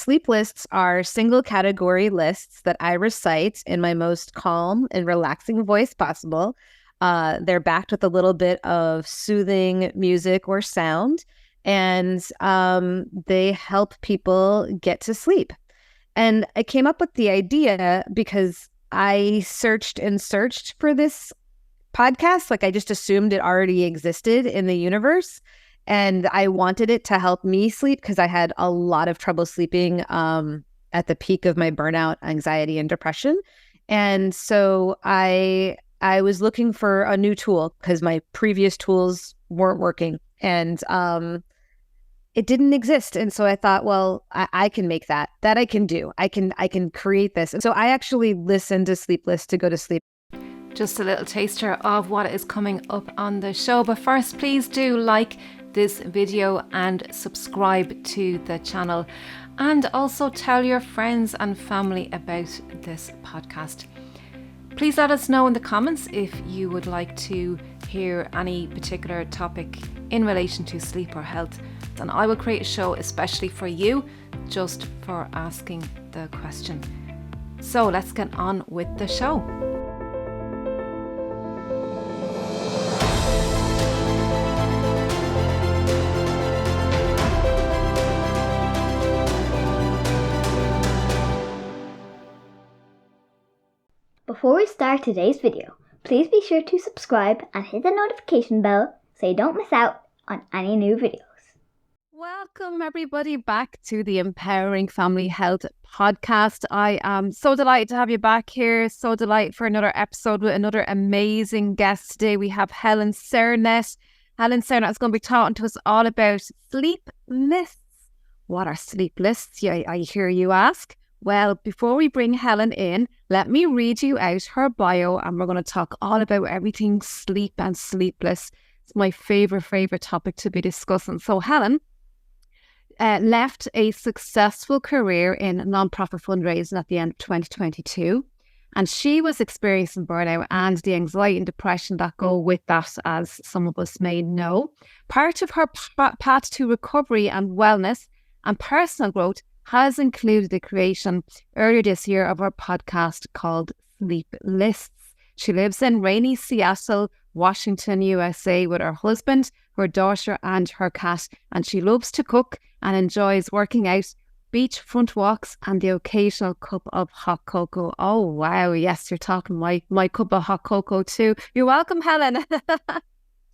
Sleep lists are single category lists that I recite in my most calm and relaxing voice possible. They're backed with a little bit of soothing music or sound, and they help people get to sleep. And I came up with the idea because I searched and searched for this podcast. Like I just assumed it already existed in the universe. And I wanted it to help me sleep because I had a lot of trouble sleeping at the peak of my burnout, anxiety, and depression. And so I was looking for a new tool because my previous tools weren't working. And it didn't exist. And so I thought, well, I can make that I can do. I can create this. And so I actually listened to Sleep Lists to go to sleep. Just a little taster of what is coming up on the show. But first, please do like this video and subscribe to the channel. And also tell your friends and family about this podcast. Please let us know in the comments if you would like to hear any particular topic in relation to sleep or health. And I will create a show especially for you, just for asking the question. So let's get on with the show. Before we start today's video, please be sure to subscribe and hit the notification bell so you don't miss out on any new videos. Welcome everybody back to the Empowering Family Health podcast. I am so delighted to have you back here. So delighted for another episode with another amazing guest. Today we have Helen Sernett. Helen Sernett is going to be talking to us all about sleep lists. What are sleep lists? I hear you ask. Well, before we bring Helen in, let me read you out her bio and we're going to talk all about everything sleep and sleepless. It's my favorite topic to be discussing. So Helen left a successful career in non-profit fundraising at the end of 2022. And she was experiencing burnout and the anxiety and depression that go with that, as some of us may know. Part of her path to recovery and wellness and personal growth has included the creation earlier this year of our podcast called Sleep Lists. She lives in rainy Seattle, Washington, USA with her husband, her daughter and her cat, and she loves to cook and enjoys working out, beachfront walks and the occasional cup of hot cocoa. Oh wow, yes, you're talking my cup of hot cocoa too. You're welcome, Helen.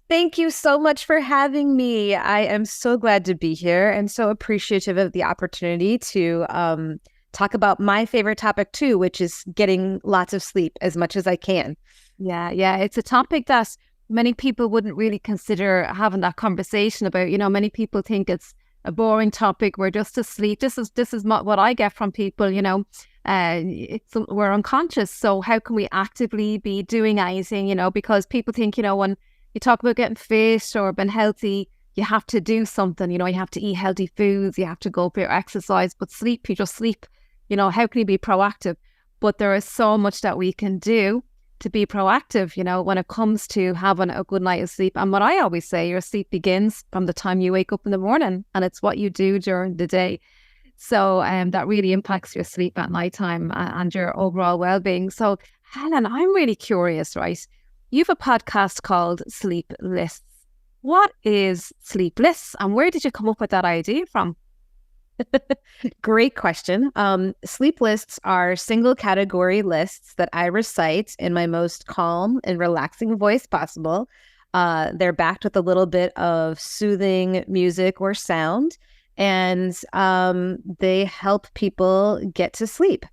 Thank you so much for having me. I am so glad to be here and so appreciative of the opportunity to talk about my favorite topic too, which is getting lots of sleep as much as I can. Yeah. It's a topic that many people wouldn't really consider having that conversation about. You know, many people think it's a boring topic. We're just asleep. This is what I get from people, you know. We're unconscious. So how can we actively be doing anything, you know, because people think, you know, when you talk about getting fit or being healthy, you have to do something, you know, you have to eat healthy foods, you have to go for your exercise, but sleep, you just sleep, you know, how can you be proactive? But there is so much that we can do to be proactive, you know, when it comes to having a good night of sleep. And what I always say, your sleep begins from the time you wake up in the morning, and it's what you do during the day. So that really impacts your sleep at nighttime and your overall well-being. So Helen, I'm really curious, right? You have a podcast called Sleep Lists. What is Sleep Lists and where did you come up with that idea from? Great question. Sleep lists are single category lists that I recite in my most calm and relaxing voice possible. They're backed with a little bit of soothing music or sound, and they help people get to sleep.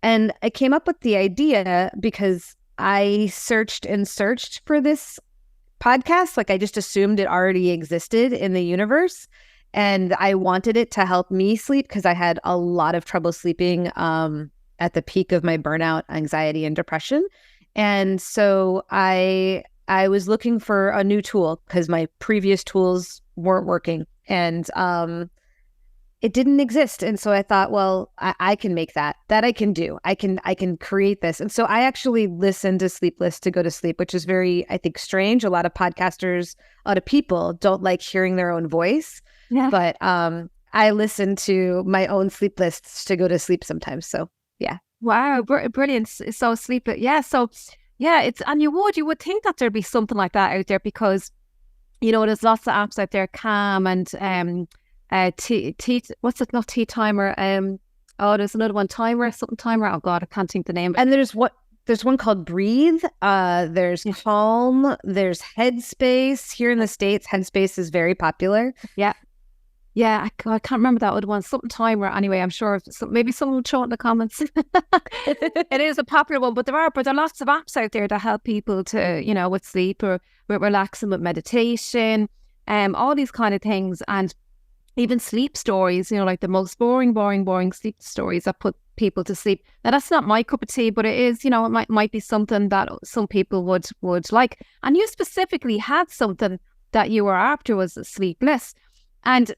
And I came up with the idea because I searched and searched for this podcast. Like I just assumed it already existed in the universe. And I wanted it to help me sleep because I had a lot of trouble sleeping at the peak of my burnout, anxiety, and depression. And so I was looking for a new tool because my previous tools weren't working. And it didn't exist. And so I thought, well, I can make that I can do. I can create this. And so I actually listened to Sleep Lists to go to sleep, which is very, I think, strange. A lot of podcasters, a lot of people don't like hearing their own voice. Yeah. But I listen to my own sleep lists to go to sleep sometimes. So yeah. Wow, brilliant. So sleep, yeah. So yeah, and you would think that there'd be something like that out there because there's lots of apps out there, Calm and what's it? Not Tea Timer. There's another one, something timer. Oh God, I can't think the name. And there's one called Breathe. There's Calm. There's Headspace. Here in the States, Headspace is very popular. Yeah. Yeah, I can't remember that other one. Something timer. Anyway, I'm sure maybe someone will show it in the comments. It is a popular one, but there are lots of apps out there that help people to, with sleep or with relaxing, with meditation, all these kind of things, and even sleep stories. Like the most boring sleep stories that put people to sleep. Now that's not my cup of tea, but it is. It might be something that some people would like. And you specifically had something that you were after was sleepless, and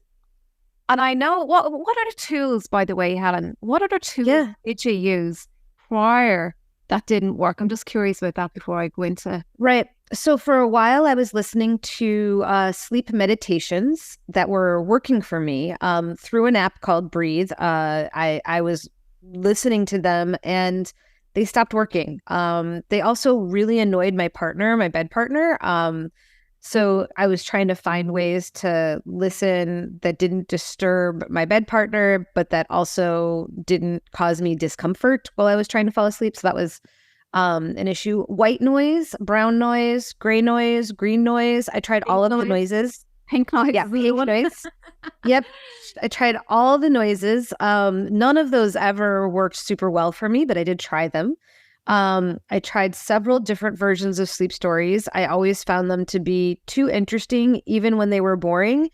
I know, what other tools, by the way, Helen, what other tools did you use prior that didn't work? I'm just curious about that before I go into... Right. So for a while, I was listening to sleep meditations that were working for me through an app called Breathe. I was listening to them and they stopped working. They also really annoyed my bed partner. So I was trying to find ways to listen that didn't disturb my bed partner, but that also didn't cause me discomfort while I was trying to fall asleep. So that was an issue. White noise, brown noise, gray noise, green noise. I tried all of the noises. Pink noise. Yeah, pink noise. Yep. I tried all the noises. None of those ever worked super well for me, but I did try them. I tried several different versions of sleep stories. I always found them to be too interesting, even when they were boring.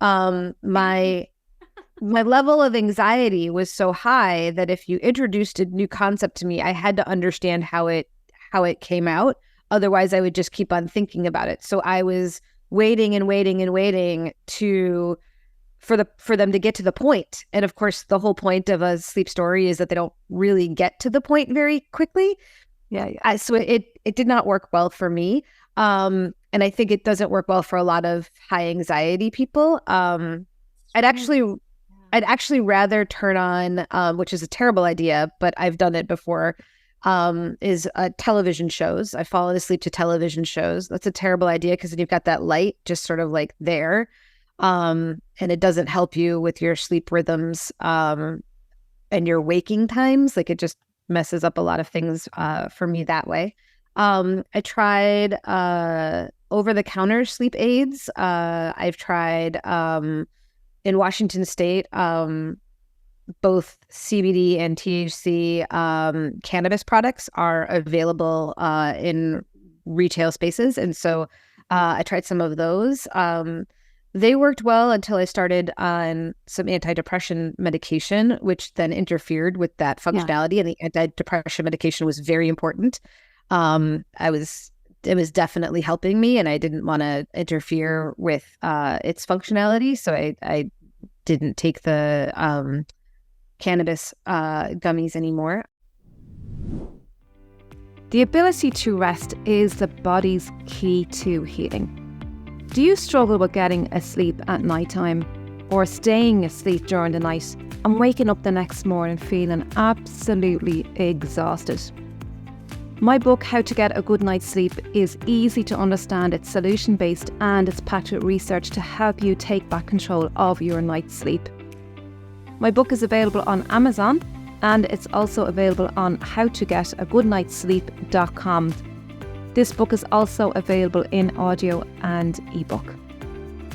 My level of anxiety was so high that if you introduced a new concept to me, I had to understand how it came out. Otherwise, I would just keep on thinking about it. So I was waiting and waiting and waiting for them to get to the point. And of course, the whole point of a sleep story is that they don't really get to the point very quickly. Yeah. So it did not work well for me. And I think it doesn't work well for a lot of high anxiety people. I'd actually rather turn on, which is a terrible idea, but I've done it before, is television shows. I've fallen asleep to television shows. That's a terrible idea because then you've got that light just sort of like there. And it doesn't help you with your sleep rhythms and your waking times. Like it just messes up a lot of things for me that way. I tried over-the-counter sleep aids. I've tried in Washington State both CBD and THC cannabis products are available in retail spaces. And so I tried some of those. They worked well until I started on some antidepressant medication, which then interfered with that functionality. And the antidepressant medication was very important. It was definitely helping me, and I didn't want to interfere with its functionality. So I didn't take the cannabis gummies anymore. The ability to rest is the body's key to healing. Do you struggle with getting asleep at nighttime or staying asleep during the night and waking up the next morning feeling absolutely exhausted? My book, How to Get a Good Night's Sleep, is easy to understand, it's solution-based, and it's packed with research to help you take back control of your night's sleep. My book is available on Amazon, and it's also available on howtogetagoodnightsleep.com. This book is also available in audio and ebook.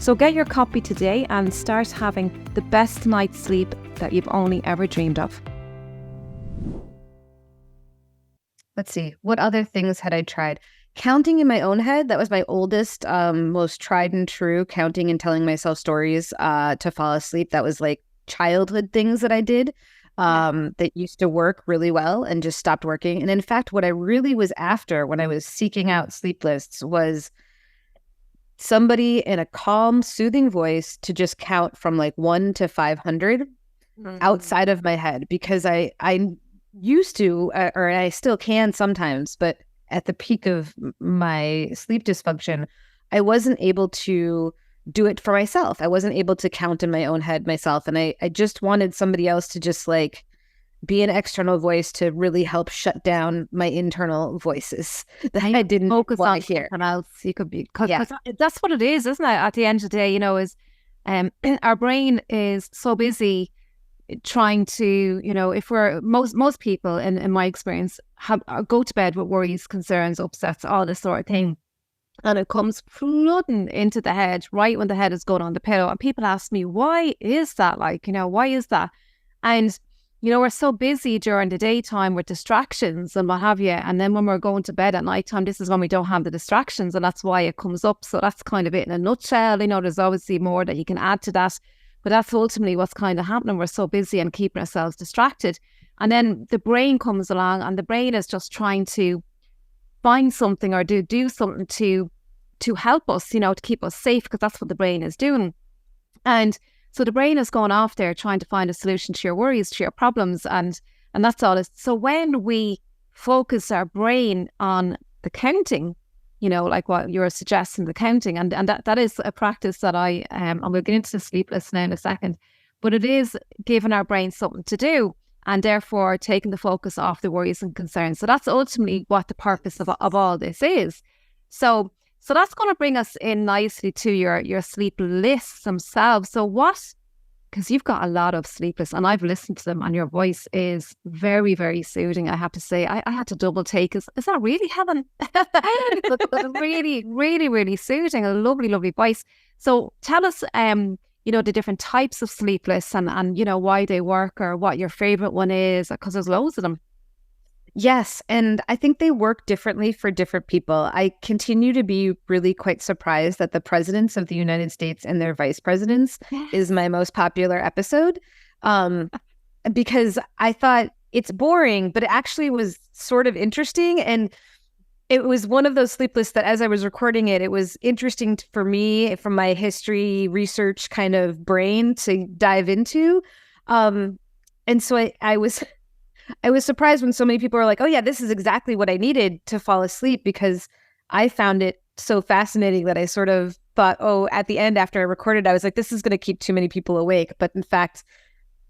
So get your copy today and start having the best night's sleep that you've only ever dreamed of. Let's see. What other things had I tried? Counting in my own head. That was my oldest, most tried and true, counting and telling myself stories to fall asleep. That was like childhood things that I did that used to work really well and just stopped working. And in fact, what I really was after when I was seeking out sleep lists was somebody in a calm, soothing voice to just count from like 1 to 500 outside of my head, because I used to, or I still can sometimes, but at the peak of my sleep dysfunction, I wasn't able to do it for myself. I wasn't able to count in my own head myself. And I just wanted somebody else to just like be an external voice to really help shut down my internal voices that I didn't focus on want to hear. something else. You could be, because that's what it is, isn't it? At the end of the day, you know, is our brain is so busy trying to, you know, if we're most people in my experience go to bed with worries, concerns, upsets, all this sort of thing. And it comes flooding into the head right when the head is going on the pillow. And people ask me, why is that? Like, you know, why is that? And, you know, we're so busy during the daytime with distractions and what have you. And then when we're going to bed at nighttime, this is when we don't have the distractions. And that's why it comes up. So that's kind of it in a nutshell. You know, there's obviously more that you can add to that. But that's ultimately what's kind of happening. We're so busy and keeping ourselves distracted. And then the brain comes along, and the brain is just trying to find something or do something to help us, you know, to keep us safe, because that's what the brain is doing. And so the brain is going off there trying to find a solution to your worries, to your problems, and that's all. So when we focus our brain on the counting, you know, like what you're suggesting, the counting, and that is a practice that and we'll get into the sleepless now in a second, but it is giving our brain something to do, and therefore taking the focus off the worries and concerns. So that's ultimately what the purpose of all this is. So that's going to bring us in nicely to your sleep lists themselves. So because you've got a lot of sleepless, and I've listened to them, and your voice is very, very soothing, I have to say. I had to double take. Is that really, Helen? Really, really, really soothing. A lovely, lovely voice. So tell us, you know, the different types of sleepless and you know, why they work, or what your favorite one is, because there's loads of them. Yes, and I think they work differently for different people. I continue to be really quite surprised that the presidents of the United States and their vice presidents is my most popular episode, because I thought it's boring, but it actually was sort of interesting. And it was one of those sleepless that as I was recording it, it was interesting for me from my history research kind of brain to dive into. And so I was surprised when so many people were like, oh yeah, this is exactly what I needed to fall asleep, because I found it so fascinating that I sort of thought, oh, at the end after I recorded, I was like, this is going to keep too many people awake. But in fact,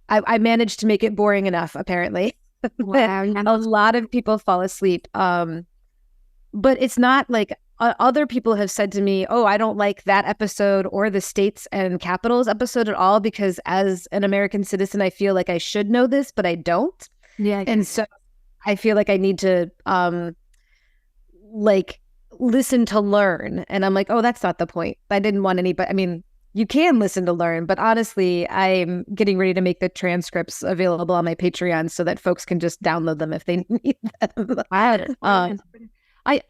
I managed to make it boring enough, apparently. Wow. A lot of people fall asleep. But it's not like other people have said to me, oh, I don't like that episode or the states and capitals episode at all, because as an American citizen, I feel like I should know this, but I don't. Yeah. And so I feel like I need to like listen to learn. And I'm like, oh, that's not the point. I didn't want anybody. I mean, you can listen to learn, but honestly, I'm getting ready to make the transcripts available on my Patreon so that folks can just download them if they need them. I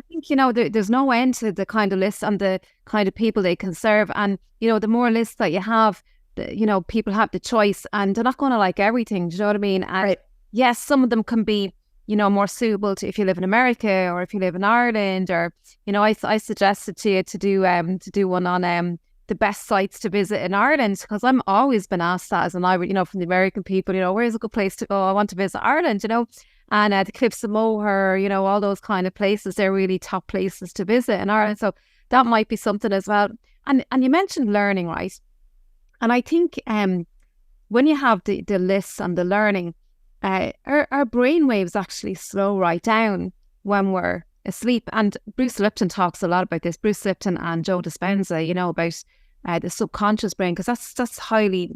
think, you know, there's no end to the kind of lists and the kind of people they can serve. And, you know, the more lists that you have, you know, people have the choice, and they're not going to like everything. Do you know what I mean? And right. Yes, some of them can be, you know, more suitable to if you live in America or if you live in Ireland, or, you know, I suggested to you to do one on the best sites to visit in Ireland, because I'm always been asked that as an Irish, you know, from the American people, you know, where's a good place to go? I want to visit Ireland, you know, and the Cliffs of Moher, you know, all those kind of places, they're really top places to visit in Ireland. So that might be something as well. And you mentioned learning, right? And I think when you have the lists and the learning, our brain waves actually slow right down when we're asleep. And Bruce Lipton talks a lot about this. Bruce Lipton and Joe Dispenza, you know, about the subconscious brain, because that's highly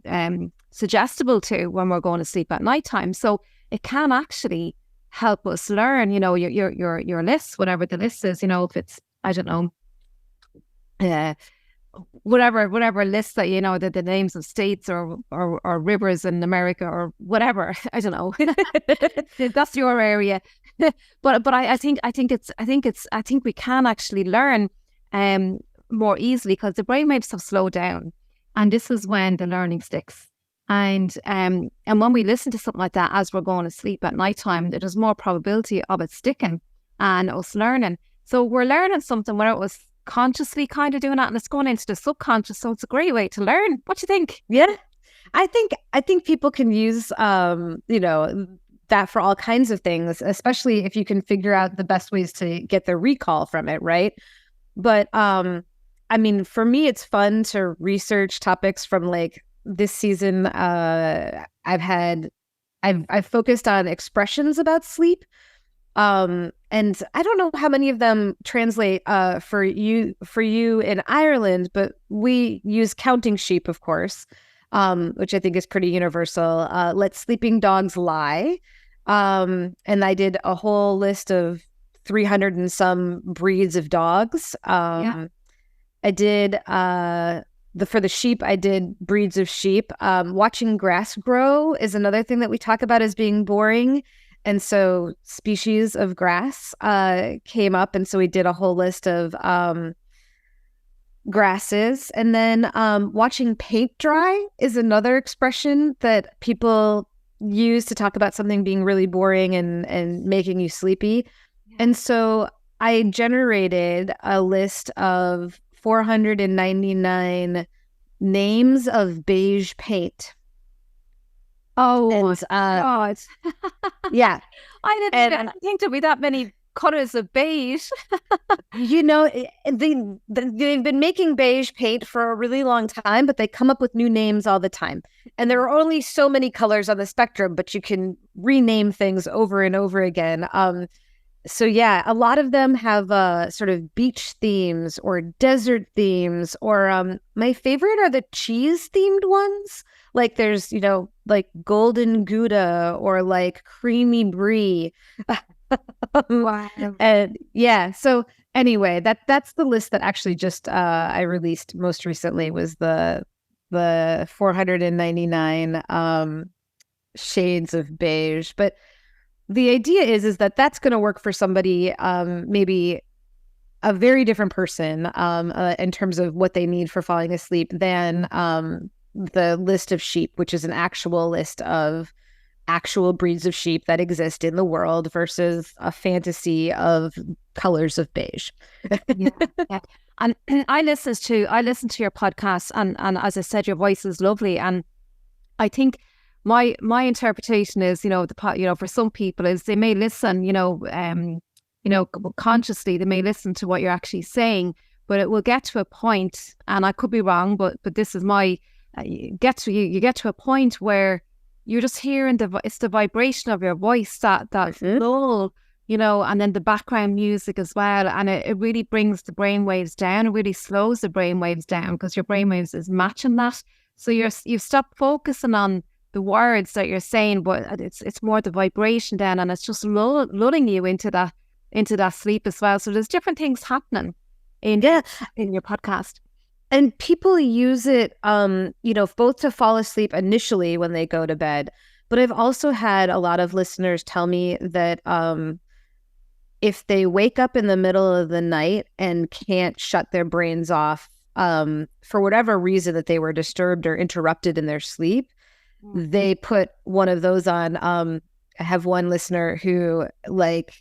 suggestible to when we're going to sleep at nighttime. So it can actually help us learn, you know, your list, whatever the list is, you know, if it's, I don't know, whatever list that, you know, the names of states or rivers in America or whatever, I don't know. That's your area. but I think we can actually learn more easily, because the brainwaves have slowed down, and this is when the learning sticks. And when we listen to something like that as we're going to sleep at nighttime, there's more probability of it sticking and us learning. So we're learning something where it was consciously kind of doing that, and it's going into the subconscious. So it's a great way to learn. What do you think? Yeah, I think people can use you know, that for all kinds of things, especially if you can figure out the best ways to get the recall from it, right? But I mean, for me, it's fun to research topics from like this season. I've focused on expressions about sleep. And I don't know how many of them translate for you in Ireland, but we use counting sheep, of course, which I think is pretty universal. Let sleeping dogs lie. And I did a whole list of 300 and some breeds of dogs. I did for the sheep, I did breeds of sheep. Watching grass grow is another thing that we talk about as being boring. And so species of grass came up. And so we did a whole list of grasses. And then watching paint dry is another expression that people use to talk about something being really boring and making you sleepy. Yeah. And so I generated a list of 499 names of beige paint. Oh, and, God. Yeah. I didn't think there'd be that many colors of beige. You know, they've been making beige paint for a really long time, but they come up with new names all the time. And there are only so many colors on the spectrum, but you can rename things over and over again. So yeah, a lot of them have sort of beach themes or desert themes, or my favorite are the cheese themed ones. Like there's, you know, like golden Gouda or like creamy brie. Wow. And yeah, so anyway, that's the list that actually just I released most recently was the 499 shades of beige. But the idea is that that's going to work for somebody, maybe a very different person in terms of what they need for falling asleep than the list of sheep, which is an actual list of actual breeds of sheep that exist in the world versus a fantasy of colors of beige. Yeah. And I listened to your podcast, and as I said, your voice is lovely, and I think my interpretation is, for some people is they may listen, consciously they may listen to what you're actually saying, but it will get to a point, and I could be wrong, but this is my you get to a point where you're just hearing it's the vibration of your voice that lull, and then the background music as well, and it really brings the brain waves down. It really slows the brain waves down because your brain waves is matching that. So you've stopped focusing on the words that you're saying, but it's more the vibration then, and it's just lulling you into that sleep as well. So there's different things happening in your podcast. And people use it, both to fall asleep initially when they go to bed. But I've also had a lot of listeners tell me that if they wake up in the middle of the night and can't shut their brains off for whatever reason that they were disturbed or interrupted in their sleep, they put one of those on. I have one listener who, like,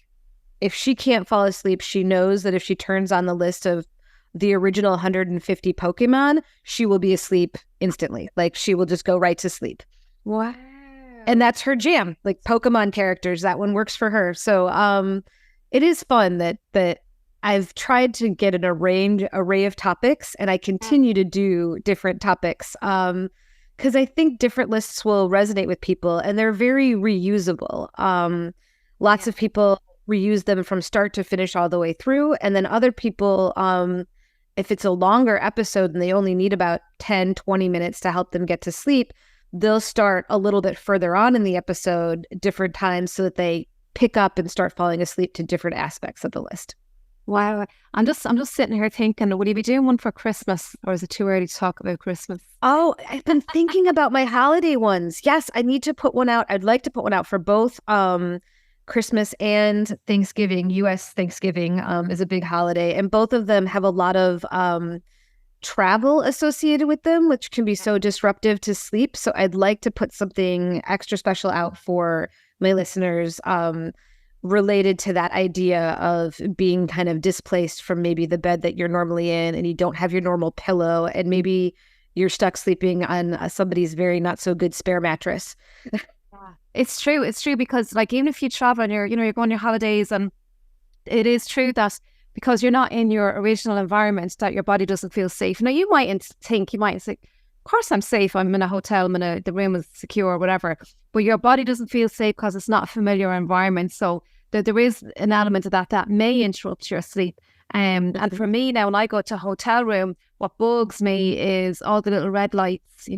if she can't fall asleep, she knows that if she turns on the list of the original 150 Pokemon, she will be asleep instantly. Like, she will just go right to sleep. Wow. And that's her jam. Like, Pokemon characters, that one works for her. So it is fun that I've tried to get an array of topics, and I continue to do different topics because I think different lists will resonate with people, and they're very reusable. Lots of people reuse them from start to finish all the way through, and then other people, if it's a longer episode and they only need about 10, 20 minutes to help them get to sleep, they'll start a little bit further on in the episode, different times, so that they pick up and start falling asleep to different aspects of the list. Wow. I'm just sitting here thinking, will you be doing one for Christmas, or is it too early to talk about Christmas? Oh, I've been thinking about my holiday ones. Yes, I need to put one out. I'd like to put one out for both Christmas and Thanksgiving. U.S. Thanksgiving is a big holiday, and both of them have a lot of travel associated with them, which can be so disruptive to sleep. So I'd like to put something extra special out for my listeners related to that idea of being kind of displaced from maybe the bed that you're normally in, and you don't have your normal pillow, and maybe you're stuck sleeping on somebody's very not so good spare mattress. It's true because, like, even if you travel and you're going on your holidays, and it is true that because you're not in your original environment, that your body doesn't feel safe. Now, you might think, of course I'm safe. I'm in a hotel, the room is secure or whatever. But your body doesn't feel safe because it's not a familiar environment. So there is an element of that may interrupt your sleep. And for me now, when I go to a hotel room, what bugs me is all the little red lights,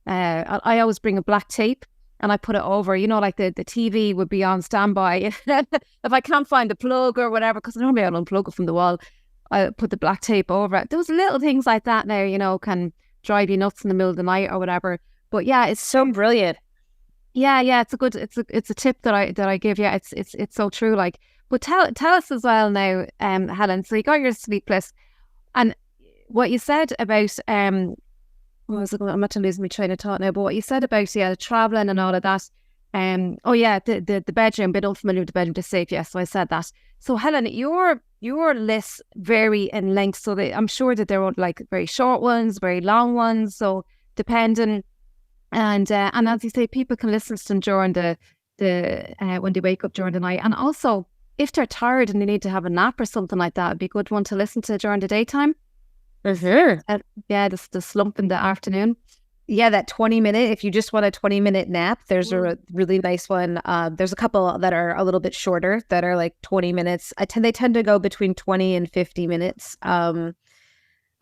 I always bring a black tape and I put it over, like the TV would be on standby. If I can't find the plug or whatever, because normally I'll unplug it from the wall, I put the black tape over it. Those little things like that now, can drive you nuts in the middle of the night or whatever. But yeah, it's So brilliant. yeah, it's a tip that I give. Yeah, it's so true. Like, but tell us as well now, Helen. So you got your sleepless, and what you said about I'm not to lose my train of thought now, but what you said about the traveling and all of that. The bedroom, bit unfamiliar with the bedroom to safe. Yes, so I said that. So Helen, your lists vary in length, so I'm sure that there are like very short ones, very long ones. So depending, and as you say, people can listen to them during the when they wake up during the night, and also if they're tired and they need to have a nap or something like that, it'd be a good one to listen to during the daytime. The slump in the afternoon. Yeah, that 20-minute, if you just want a 20-minute nap, there's a really nice one. There's a couple that are a little bit shorter that are like 20 minutes. They tend to go between 20 and 50 minutes. An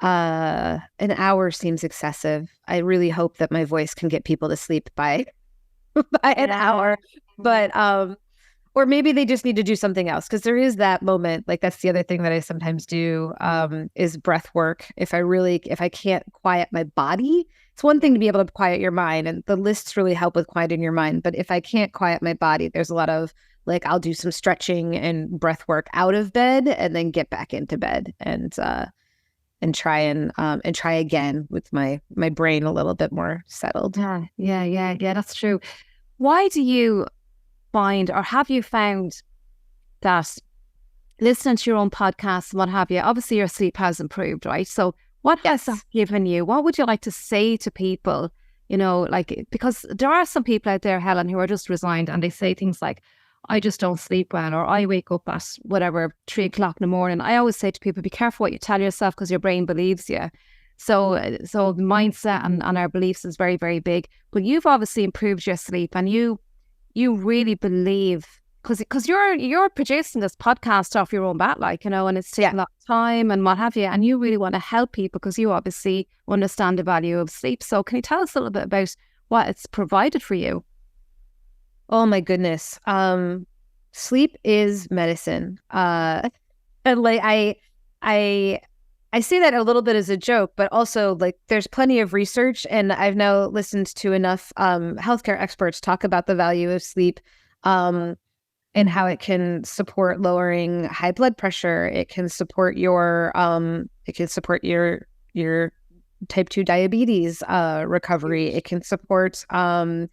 hour seems excessive. I really hope that my voice can get people to sleep by an hour. But or maybe they just need to do something else, because there is that moment. Like, that's the other thing that I sometimes do, is breath work. If I can't quiet my body, it's one thing to be able to quiet your mind, and the lists really help with quieting your mind. But if I can't quiet my body, there's a lot of like, I'll do some stretching and breath work out of bed and then get back into bed and try again with my brain a little bit more settled. Yeah, that's true. Why do you find, or have you found, that listening to your own podcasts and what have you, obviously your sleep has improved, right? So what has that given you? What would you like to say to people, because there are some people out there, Helen, who are just resigned, and they say things like, I just don't sleep well, or I wake up at whatever 3 o'clock in the morning. I always say to people, be careful what you tell yourself, because your brain believes you. So mindset and our beliefs is very, very big. But you've obviously improved your sleep, and you really believe, because you're producing this podcast off your own bat, and it's taking a lot of time and what have you, and you really want to help people because you obviously understand the value of sleep. So can you tell us a little bit about what it's provided for you? Oh my goodness. Sleep is medicine. And like I say that a little bit as a joke, but also like there's plenty of research, and I've now listened to enough healthcare experts talk about the value of sleep, and how it can support lowering high blood pressure. It can support your type 2 diabetes recovery. It can support for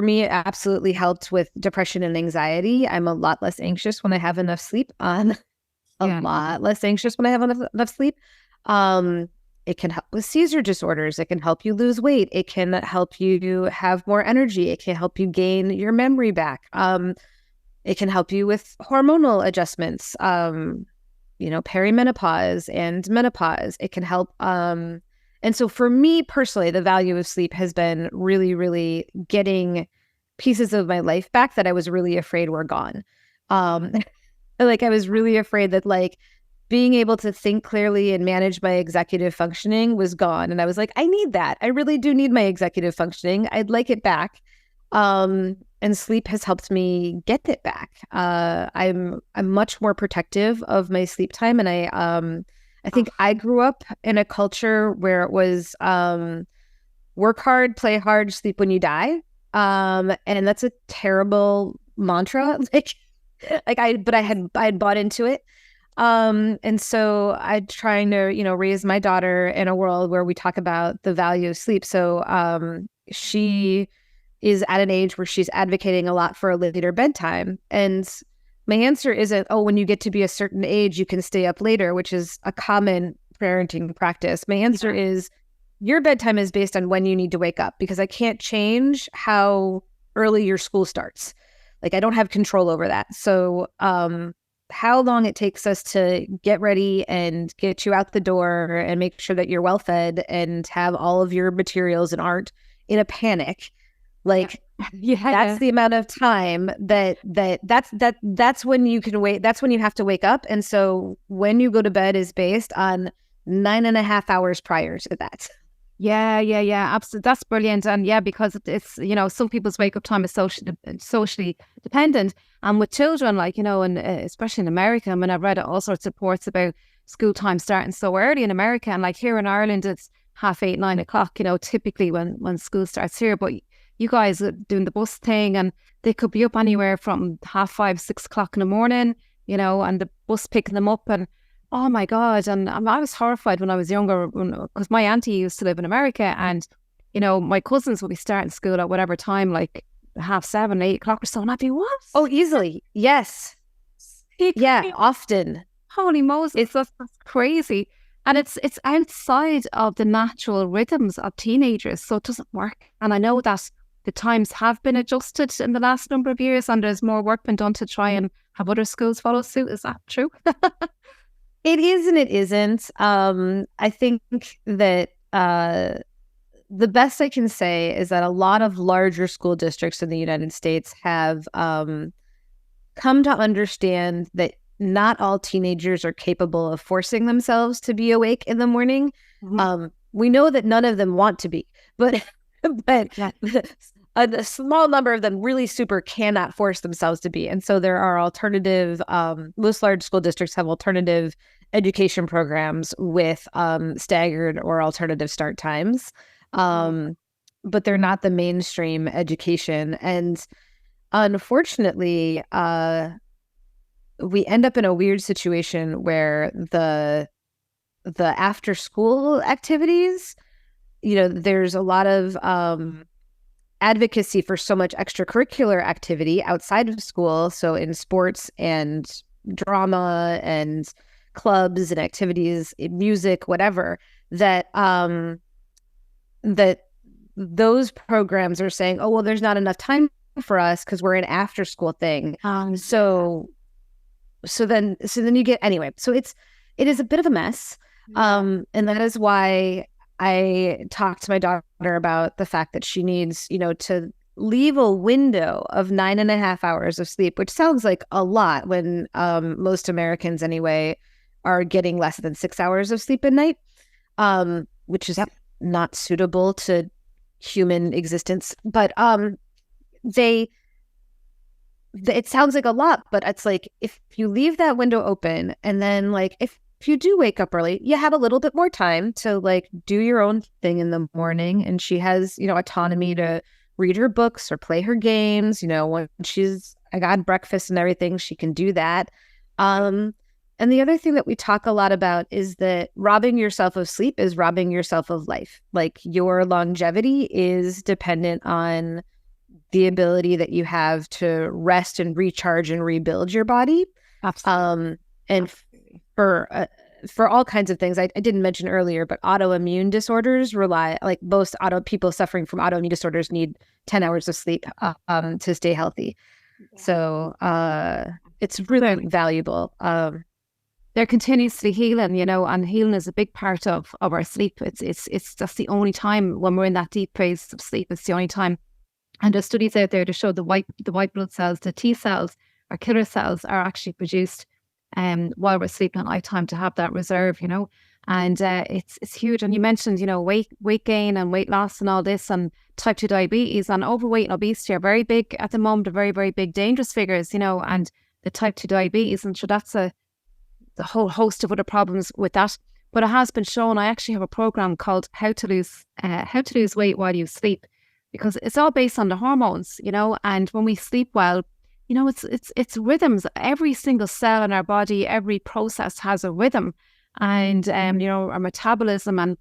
me, it absolutely helped with depression and anxiety. I'm a lot less anxious when I have enough sleep. Lot less anxious when I have enough sleep. It can help with seizure disorders. It can help you lose weight. It can help you have more energy. It can help you gain your memory back. It can help you with hormonal adjustments, perimenopause and menopause. It can help. And so for me personally, the value of sleep has been really, really getting pieces of my life back that I was really afraid were gone. Like, I was really afraid that like being able to think clearly and manage my executive functioning was gone. And I was like, I need that. I really do need my executive functioning. I'd like it back. And sleep has helped me get it back. I'm much more protective of my sleep time. And I think I grew up in a culture where it was work hard, play hard, sleep when you die. And that's a terrible mantra. I had bought into it. And so I'm trying to, raise my daughter in a world where we talk about the value of sleep. So she is at an age where she's advocating a lot for a later bedtime. And my answer isn't, when you get to be a certain age, you can stay up later, which is a common parenting practice. My answer is your bedtime is based on when you need to wake up, because I can't change how early your school starts. Like, I don't have control over that. So how long it takes us to get ready and get you out the door and make sure that you're well fed and have all of your materials and art in a panic. Like, that's the amount of time that's when you can wait. That's when you have to wake up. And so when you go to bed is based on 9.5 hours prior to that. Yeah, absolutely. That's brilliant. And yeah, because it's, some people's wake up time is socially dependent. And with children, like, and especially in America, I mean, I've read all sorts of reports about school time starting so early in America. And like here in Ireland, it's 8:30, 9 o'clock, typically when school starts here. But you guys are doing the bus thing, and they could be up anywhere from 5:30, 6 o'clock in the morning, and the bus picking them up. And oh my God. And I was horrified when I was younger, because my auntie used to live in America, and, my cousins would be starting school at whatever time, like 7:30, 8 o'clock or so. And I'd be, what? Oh, easily. Yes. Yeah, often. Holy Moses, that's crazy. And it's outside of the natural rhythms of teenagers, so it doesn't work. And I know that the times have been adjusted in the last number of years, and there's more work been done to try and have other schools follow suit. Is that true? It is and it isn't. I think that the best I can say is that a lot of larger school districts in the United States have come to understand that not all teenagers are capable of forcing themselves to be awake in the morning. Mm-hmm. We know that none of them want to be, but a small number of them really super cannot force themselves to be. And so there are alternative, most large school districts have alternative education programs with staggered or alternative start times. But they're not the mainstream education. And unfortunately, we end up in a weird situation where the after school activities, there's a lot of advocacy for so much extracurricular activity outside of school. So in sports and drama and clubs and activities, music, whatever, that those programs are saying, oh, well, there's not enough time for us because we're an after school thing. So then you get, anyway, so it is a bit of a mess. And that is why I talked to my daughter about the fact that she needs, to leave a window of 9.5 hours of sleep, which sounds like a lot when most Americans anyway are getting less than 6 hours of sleep at night, which is not suitable to human existence. But it sounds like a lot, but it's like, if you leave that window open, and then like if you do wake up early, you have a little bit more time to like do your own thing in the morning. And she has, autonomy to read her books or play her games. When I got breakfast and everything, she can do that. And the other thing that we talk a lot about is that robbing yourself of sleep is robbing yourself of life. Like, your longevity is dependent on the ability that you have to rest and recharge and rebuild your body. Absolutely. And for all kinds of things, I didn't mention earlier, but autoimmune disorders most people suffering from autoimmune disorders need 10 hours of sleep to stay healthy. So it's really valuable. They're continuously healing, and healing is a big part of our sleep. It's just the only time when we're in that deep phase of sleep. It's the only time. And there's studies out there to show the white blood cells, the T cells, our killer cells, are actually produced while we're sleeping at night time to have that reserve, and it's huge. And you mentioned, weight gain and weight loss and all this, and type 2 diabetes and overweight and obesity are very big at the moment, are very, very big dangerous figures, and the type 2 diabetes, and sure, that's the whole host of other problems with that. But it has been shown. I actually have a program called How to Lose Weight While You Sleep, because it's all based on the hormones, and when we sleep well, it's rhythms. Every single cell in our body, every process has a rhythm, and our metabolism, and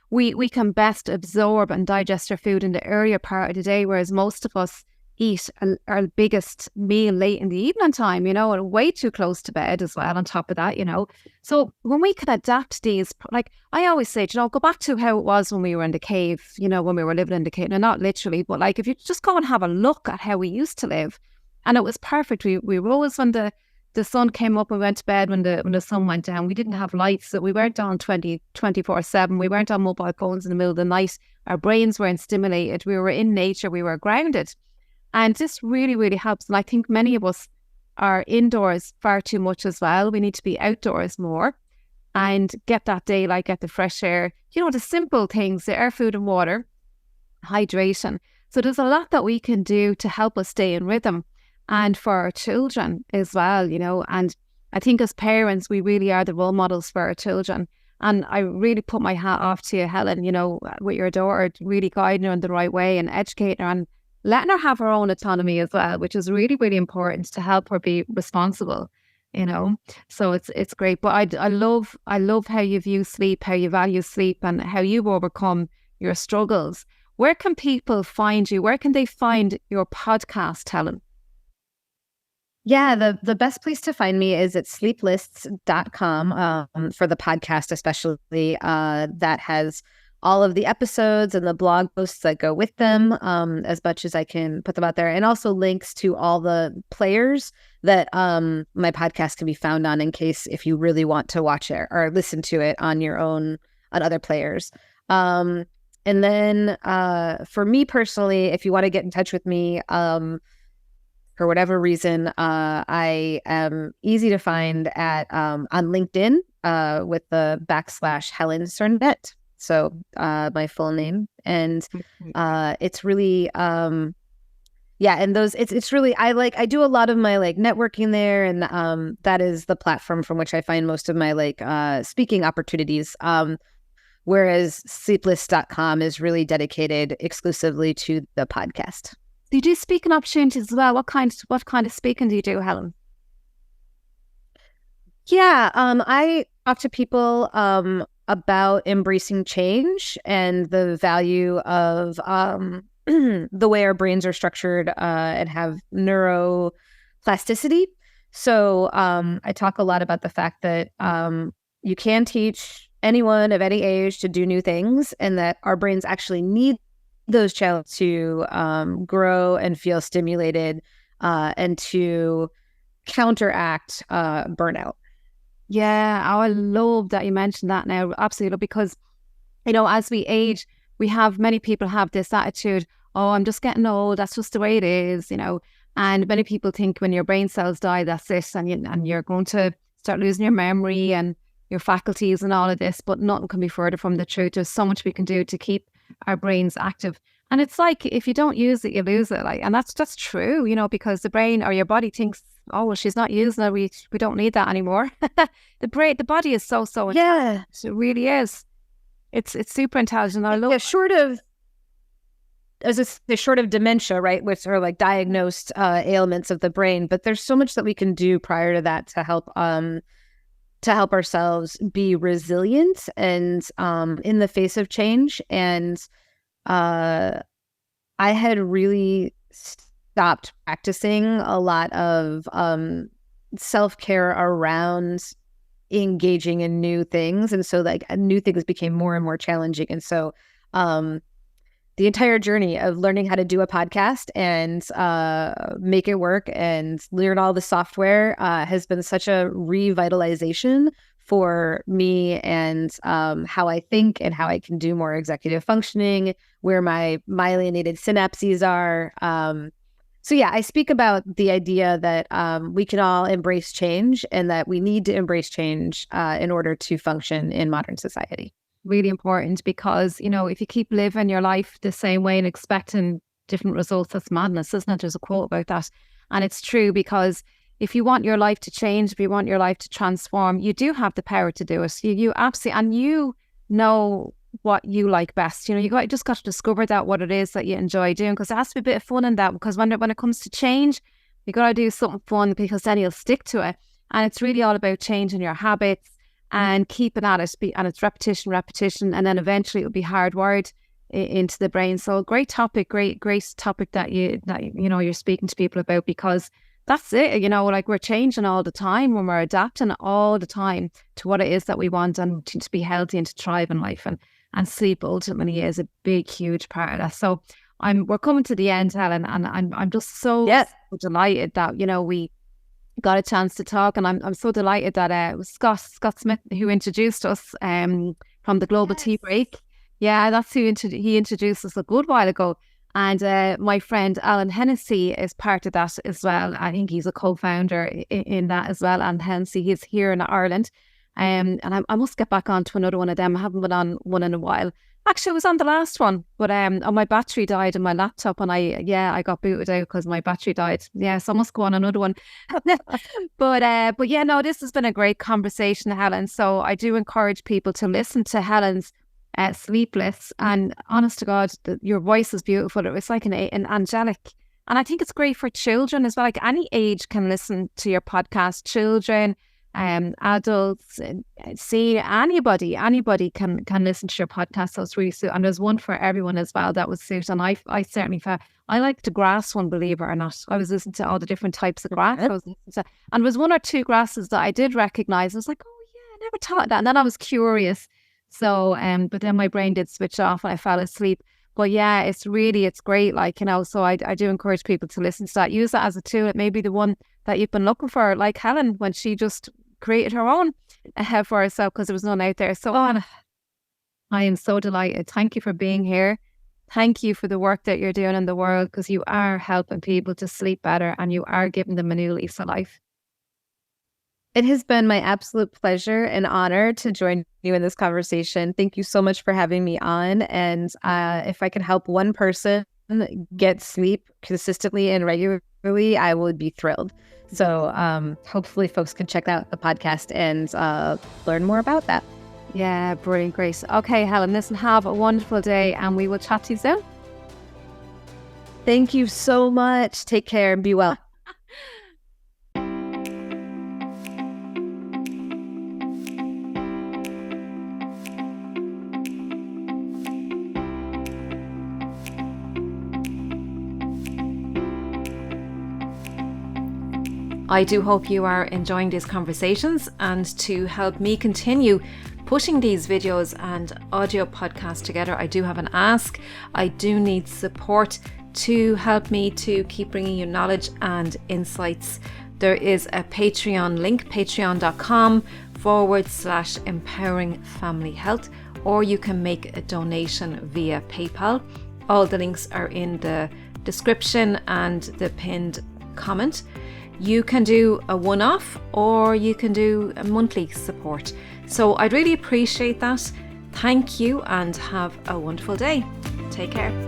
we can best absorb and digest our food in the earlier part of the day, whereas most of us eat our biggest meal late in the evening time, and way too close to bed as well on top of that, So when we can adapt these, like I always say, go back to how it was when we were in the cave, when we were living in the cave. Now, not literally, but like if you just go and have a look at how we used to live, and it was perfect. We rose when the the sun came up and went to bed when the sun went down. We didn't have lights, so we weren't on 24/7. We weren't on mobile phones in the middle of the night. Our brains weren't stimulated. We were in nature. We were grounded. And this really, really helps. And I think many of us are indoors far too much as well. We need to be outdoors more and get that daylight, get the fresh air, the simple things, the air, food and water, hydration. So there's a lot that we can do to help us stay in rhythm, and for our children as well, and I think as parents, we really are the role models for our children. And I really put my hat off to you, Helen, with your daughter, really guiding her in the right way and educating her and letting her have her own autonomy as well, which is really, really important to help her be responsible, So it's great. But I love how you view sleep, how you value sleep, and how you've overcome your struggles. Where can people find you? Where can they find your podcast, Helen? Yeah, the best place to find me is at sleeplists.com for the podcast, especially that has all of the episodes and the blog posts that go with them, as much as I can put them out there, and also links to all the players that my podcast can be found on, in case if you really want to watch it or listen to it on your own on other players. And then for me personally, if you want to get in touch with me, for whatever reason, I am easy to find at on LinkedIn with the / Helen Sernett. So my full name, and it's really and those it's really I do a lot of my networking there, and that is the platform from which I find most of my speaking opportunities. Whereas sleeplist.com is really dedicated exclusively to the podcast. You do speaking opportunities as well. What kind of speaking do you do, Helen? Yeah, I talk to people about embracing change and the value of the way our brains are structured and have neuroplasticity. So I talk a lot about the fact that you can teach anyone of any age to do new things, and that our brains actually need those challenges to grow and feel stimulated and to counteract burnout. Yeah, I love that you mentioned that now. Absolutely, because as we age, many people have this attitude, oh, I'm just getting old, that's just the way it is, and many people think when your brain cells die, that's it, and you're going to start losing your memory and your faculties and all of this, but nothing can be further from the truth. There's so much we can do to keep our brains active. And it's like, if you don't use it, you lose it. And that's true, because the brain or your body thinks, oh, well, she's not using it. We don't need that anymore. The body is so yeah, it really is. It's super intelligent. I love short of dementia, right, which are diagnosed ailments of the brain. But there's so much that we can do prior to that to help ourselves be resilient and in the face of change. And I had really stopped practicing a lot of self-care around engaging in new things. And so new things became more and more challenging. And so the entire journey of learning how to do a podcast and make it work and learn all the software has been such a revitalization for me, and how I think and how I can do more executive functioning, where my myelinated synapses are. So yeah, I speak about the idea that we can all embrace change, and that we need to embrace change in order to function in modern society. Really important, because if you keep living your life the same way and expecting different results, that's madness, isn't it? There's a quote about that, and it's true, because if you want your life to change, if you want your life to transform, you do have the power to do it. You absolutely, and you know what you like best. You just got to discover that, what it is that you enjoy doing, because there has to be a bit of fun in that, because when it comes to change, you got to do something fun, because then you'll stick to it. And it's really all about changing your habits and keeping at it, and it's repetition, and then eventually it'll be hardwired into the brain. So great topic, great topic that you're speaking to people about, because that's it. We're changing all the time, when we're adapting all the time to what it is that we want, and to be healthy and to thrive in life, and sleep ultimately is a big, huge part of that. So we're coming to the end, Helen, and I'm just so delighted that got a chance to talk, and I'm so delighted that it was Scott Smith who introduced us from the Global Tea Break. Yeah, that's who he introduced us a good while ago. And my friend Alan Hennessy is part of that as well. I think he's a co-founder in that as well. And Hennessy, he's here in Ireland. And I must get back on to another one of them. I haven't been on one in a while. Actually, I was on the last one, but my battery died in my laptop, and I got booted out because my battery died. Yeah, so I must go on another one. But yeah, no, this has been a great conversation, Helen. So I do encourage people to listen to Helen's Sleepless, and honest to God, your voice is beautiful. It's like an angelic, and I think it's great for children as well. Like any age can listen to your podcast. Children, adults, see anybody can listen to your podcast. So it's really suit, and there's one for everyone as well that would suit. And I certainly found I like the grass one, believe it or not. I was listening to all the different types of grass. And there was one or two grasses that I did recognize. I was like, oh yeah, I never thought that. And then I was curious. So, but then my brain did switch off and I fell asleep. But yeah, it's great. Like, so I do encourage people to listen to that. Use that as a tool. It may be the one that you've been looking for, like Helen, when she just created her own for herself because there was none out there. So I am so delighted. Thank you for being here. Thank you for the work that you're doing in the world, because you are helping people to sleep better and you are giving them a new lease of life. It has been my absolute pleasure and honor to join you in this conversation. Thank you so much for having me on. And if I can help one person get sleep consistently and regularly, I would be thrilled. So hopefully folks can check out the podcast and learn more about that. Yeah, brilliant, great. Okay, Helen, listen, have a wonderful day and we will chat to you soon. Thank you so much. Take care and be well. I do hope you are enjoying these conversations, and to help me continue pushing these videos and audio podcasts together, I do have an ask. I do need support to help me to keep bringing you knowledge and insights. There is a Patreon link, patreon.com/empowering family health, or you can make a donation via PayPal. All the links are in the description and the pinned comment. You can do a one-off or you can do a monthly support. So I'd really appreciate that. Thank you and have a wonderful day. Take care.